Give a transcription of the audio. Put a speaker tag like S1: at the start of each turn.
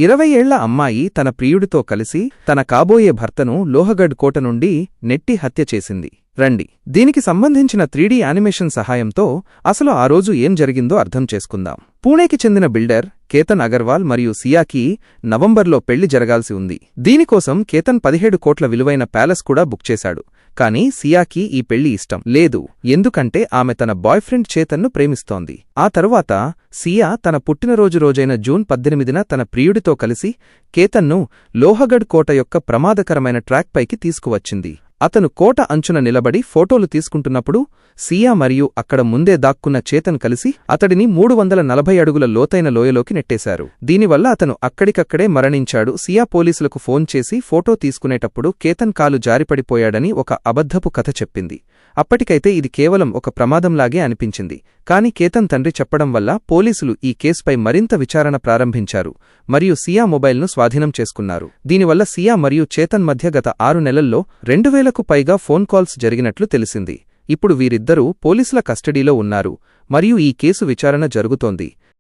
S1: 20 ఏళ్ల అమ్మాయి తన ప్రియుడితో కలిసి తన కాబోయే భర్తను లోహగఢ్ కోట నుండి నెట్టి హత్య చేసింది. రండి, దీనికి సంబంధించిన 3D యానిమేషన్ సహాయంతో అసలు ఆ రోజు ఏం జరిగిందో అర్థం చేసుకుందాం. పూణేకి చెందిన బిల్డర్ కేతన్ అగర్వాల్ మరియు సియాకి నవంబర్లో పెళ్లి జరగాల్సి ఉంది. దీనికోసం కేతన్ 17 కోట్ల విలువైన ప్యాలెస్ కూడా బుక్ చేశాడు. కానీ సియాకి ఈ పెళ్లి ఇష్టం లేదు, ఎందుకంటే ఆమె తన బాయ్ఫ్రెండ్ చేతన్ను ప్రేమిస్తోంది. ఆ తరువాత సియా తన పుట్టినరోజు రోజైన జూన్ 18న తన ప్రియుడితో కలిసి కేతన్ను లోహగఢ్ కోట యొక్క ప్రమాదకరమైన ట్రాక్ పైకి తీసుకువచ్చింది. అతను కోట అంచున నిలబడి ఫోటోలు తీసుకుంటున్నప్పుడు సియా మరియు అక్కడ ముందే దాక్కున్న చేతన్ కలిసి అతడిని 340 అడుగుల లోతైన లోయలోకి నెట్టేశారు. దీనివల్ల అతను అక్కడికక్కడే మరణించాడు. సియా పోలీసులకు ఫోన్ చేసి ఫోటో తీసుకునేటప్పుడు కేతన్ కాలు జారిపడిపోయాడని ఒక అబద్ధపు కథ చెప్పింది. అప్పటికైతే ఇది కేవలం ఒక ప్రమాదంలాగే అనిపించింది. కాని కేతన్ తండ్రి చెప్పడం వల్ల పోలీసులు ఈ కేసుపై మరింత విచారణ ప్రారంభించారు మరియు సియా మొబైల్ను స్వాధీనం చేసుకున్నారు. దీనివల్ల సియా మరియు చేతన్ మధ్య గత 6 నెలల్లో 2000కు పైగా ఫోన్ కాల్స్ జరిగినట్లు తెలిసింది. ఇప్పుడు వీరిద్దరూ పోలీసుల కస్టడీలో ఉన్నారు మరియు ఈ కేసు విచారణ జరుగుతోంది.